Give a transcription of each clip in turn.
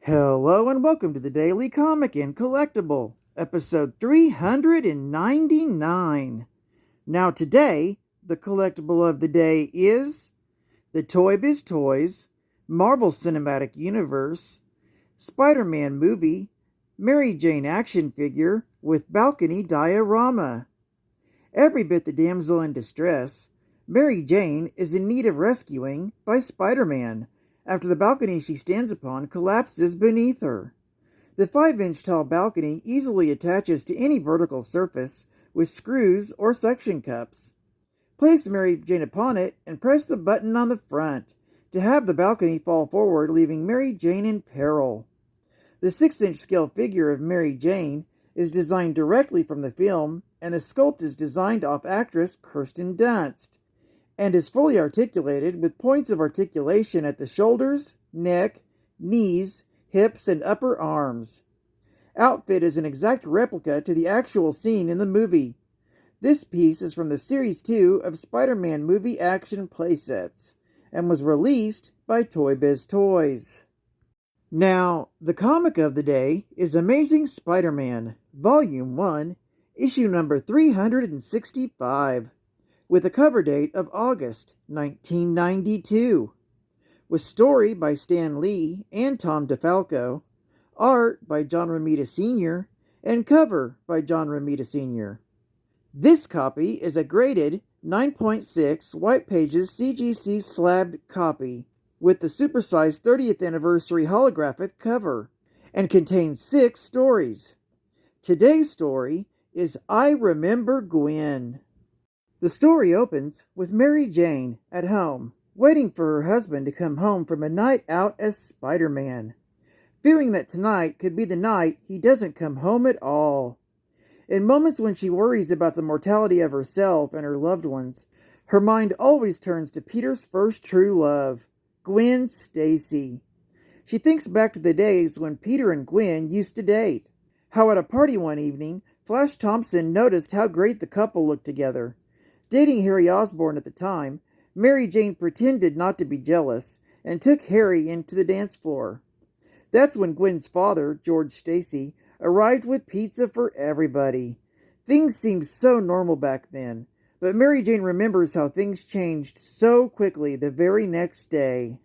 Hello and welcome to the Daily Comic and Collectible, episode 399. Now today, the collectible of the day is the Toybiz Toys, Marvel Cinematic Universe, Spider-Man movie, Mary Jane action figure with balcony diorama. Every bit the damsel in distress, Mary Jane is in need of rescuing by Spider-Man, after the balcony she stands upon collapses beneath her. The 5-inch tall balcony easily attaches to any vertical surface with screws or suction cups. Place Mary Jane upon it and press the button on the front to have the balcony fall forward, leaving Mary Jane in peril. The 6-inch scale figure of Mary Jane is designed directly from the film, and the sculpt is designed off actress Kirsten Dunst, and is fully articulated with points of articulation at the shoulders, neck, knees, hips, and upper arms. Outfit is an exact replica to the actual scene in the movie. This piece is from the Series 2 of Spider-Man movie action playsets, and was released by Toybiz Toys. Now, the comic of the day is Amazing Spider-Man, Volume 1, issue number 365. With a cover date of August 1992, with story by Stan Lee and Tom DeFalco, art by John Romita Sr., and cover by John Romita Sr. This copy is a graded 9.6 white pages CGC slab copy with the supersized 30th anniversary holographic cover, and contains 6 stories. Today's story is I Remember Gwen. The story opens with Mary Jane at home, waiting for her husband to come home from a night out as Spider-Man, fearing that tonight could be the night he doesn't come home at all. In moments when she worries about the mortality of herself and her loved ones, her mind always turns to Peter's first true love, Gwen Stacy. She thinks back to the days when Peter and Gwen used to date, how at a party one evening, Flash Thompson noticed how great the couple looked together. Dating Harry Osborn at the time, Mary Jane pretended not to be jealous and took Harry into the dance floor. That's when Gwen's father, George Stacy, arrived with pizza for everybody. Things seemed so normal back then, but Mary Jane remembers how things changed so quickly the very next day.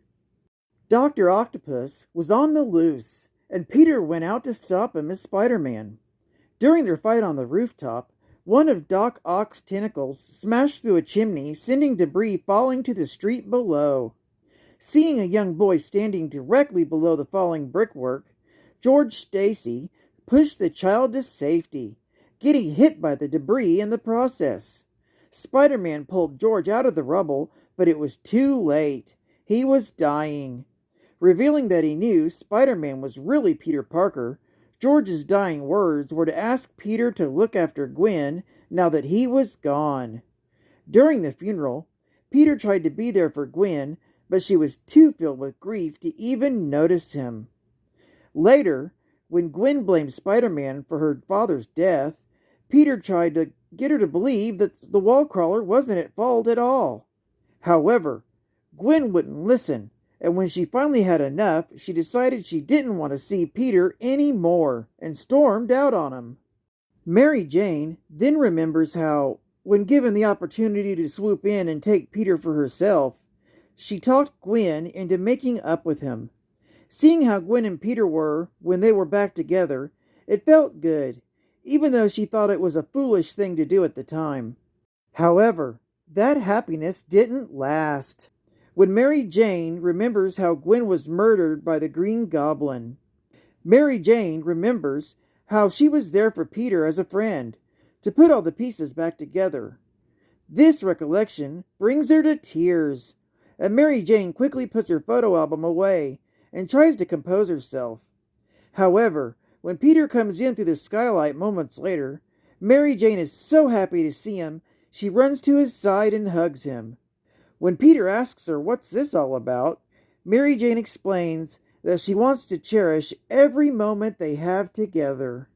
Dr. Octopus was on the loose, and Peter went out to stop him as Spider-Man. During their fight on the rooftop, one of Doc Ock's tentacles smashed through a chimney, sending debris falling to the street below. Seeing a young boy standing directly below the falling brickwork, George Stacy pushed the child to safety, getting hit by the debris in the process. Spider-Man pulled George out of the rubble, but it was too late. He was dying. Revealing that he knew Spider-Man was really Peter Parker, George's dying words were to ask Peter to look after Gwen now that he was gone. During the funeral, Peter tried to be there for Gwen, but she was too filled with grief to even notice him. Later, when Gwen blamed Spider-Man for her father's death, Peter tried to get her to believe that the wall crawler wasn't at fault at all. However, Gwen wouldn't listen, and when she finally had enough, she decided she didn't want to see Peter anymore and stormed out on him. Mary Jane then remembers how, when given the opportunity to swoop in and take Peter for herself, she talked Gwen into making up with him. Seeing how Gwen and Peter were when they were back together, it felt good, even though she thought it was a foolish thing to do at the time. However, that happiness didn't last. When Mary Jane remembers how Gwen was murdered by the Green Goblin, Mary Jane remembers how she was there for Peter as a friend, to put all the pieces back together. This recollection brings her to tears, and Mary Jane quickly puts her photo album away and tries to compose herself. However, when Peter comes in through the skylight moments later, Mary Jane is so happy to see him, she runs to his side and hugs him. When Peter asks her what's this all about, Mary Jane explains that she wants to cherish every moment they have together.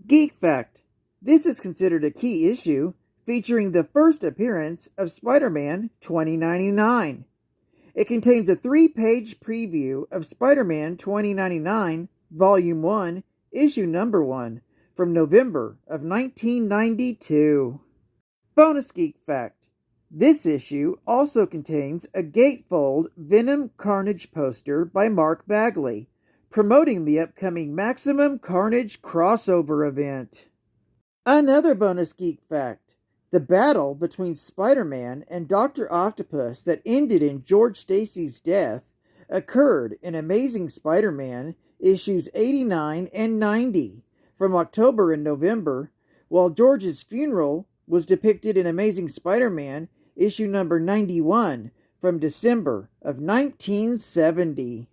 Geek Fact: this is considered a key issue, featuring the first appearance of Spider-Man 2099. It contains a 3-page preview of Spider-Man 2099, Volume 1, Issue Number 1, from November of 1992. Bonus Geek Fact: this issue also contains a gatefold Venom Carnage poster by Mark Bagley, promoting the upcoming Maximum Carnage crossover event. Another bonus geek fact: the battle between Spider-Man and Dr. Octopus that ended in George Stacy's death occurred in Amazing Spider-Man issues 89 and 90 from October and November, while George's funeral was depicted in Amazing Spider-Man issue number 91 from December of 1970.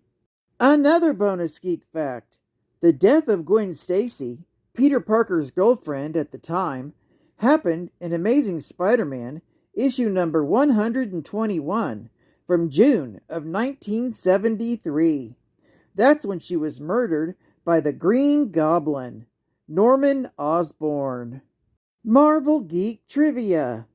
Another bonus geek fact: the death of Gwen Stacy, Peter Parker's girlfriend at the time, happened in Amazing Spider-Man issue number 121 from June of 1973. That's when she was murdered by the Green Goblin, Norman Osborn. Marvel Geek Trivia: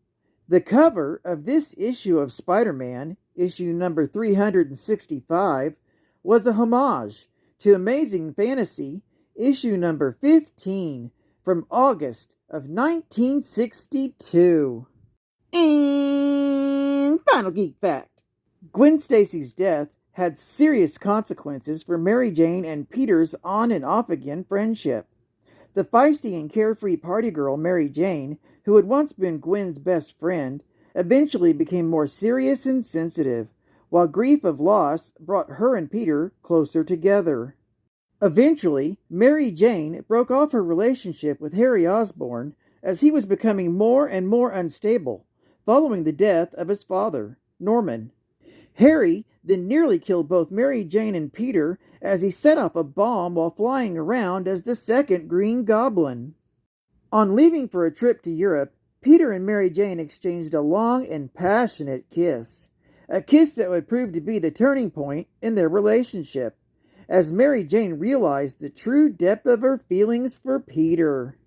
the cover of this issue of Spider-Man, issue number 365, was a homage to Amazing Fantasy, issue number 15, from August of 1962. And final geek fact: Gwen Stacy's death had serious consequences for Mary Jane and Peter's on and off again friendship. The feisty and carefree party girl Mary Jane, who had once been Gwen's best friend, eventually became more serious and sensitive, while grief of loss brought her and Peter closer together. Eventually, Mary Jane broke off her relationship with Harry Osborn as he was becoming more and more unstable following the death of his father, Norman. Harry then nearly killed both Mary Jane and Peter as he set off a bomb while flying around as the second Green Goblin. On leaving for a trip to Europe, Peter and Mary Jane exchanged a long and passionate kiss, a kiss that would prove to be the turning point in their relationship, as Mary Jane realized the true depth of her feelings for Peter.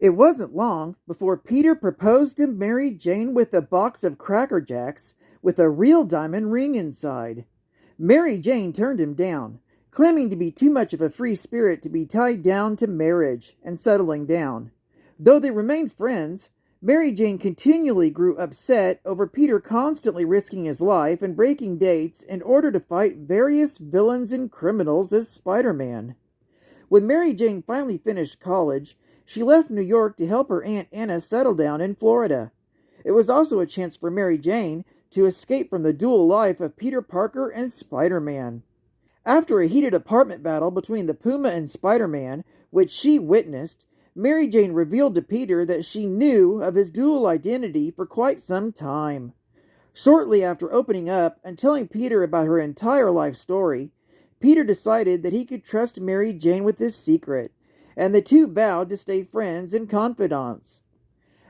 It wasn't long before Peter proposed to Mary Jane with a box of Cracker Jacks with a real diamond ring inside. Mary Jane turned him down, claiming to be too much of a free spirit to be tied down to marriage and settling down. Though they remained friends, Mary Jane continually grew upset over Peter constantly risking his life and breaking dates in order to fight various villains and criminals as Spider-Man. When Mary Jane finally finished college, she left New York to help her Aunt Anna settle down in Florida. It was also a chance for Mary Jane to escape from the dual life of Peter Parker and Spider-Man. After a heated apartment battle between the Puma and Spider-Man, which she witnessed, Mary Jane revealed to Peter that she knew of his dual identity for quite some time. Shortly after opening up and telling Peter about her entire life story, Peter decided that he could trust Mary Jane with this secret, and the two vowed to stay friends and confidants.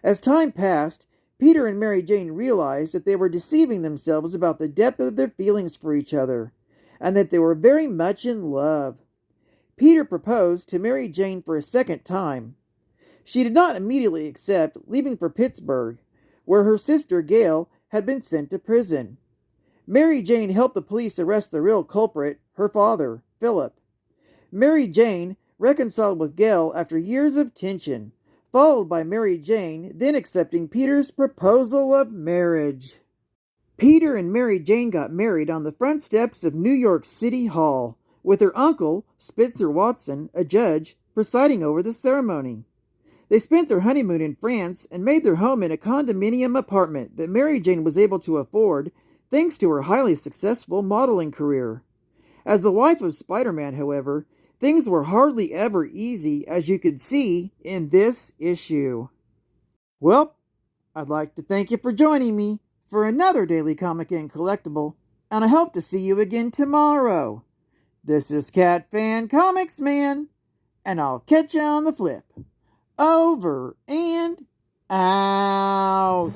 As time passed, Peter and Mary Jane realized that they were deceiving themselves about the depth of their feelings for each other, and that they were very much in love. Peter proposed to Mary Jane for a second time. She did not immediately accept, leaving for Pittsburgh, where her sister Gail had been sent to prison. Mary Jane helped the police arrest the real culprit, her father, Philip. Mary Jane reconciled with Gail after years of tension, followed by Mary Jane then accepting Peter's proposal of marriage. Peter and Mary Jane got married on the front steps of New York City Hall, with her uncle, Spitzer Watson, a judge, presiding over the ceremony. They spent their honeymoon in France and made their home in a condominium apartment that Mary Jane was able to afford thanks to her highly successful modeling career. As the wife of Spider-Man, however, things were hardly ever easy, as you could see in this issue. Well, I'd like to thank you for joining me for another Daily Comic and Collectible, and I hope to see you again tomorrow. This is Cat Fan Comics Man, and I'll catch you on the flip. Over and out.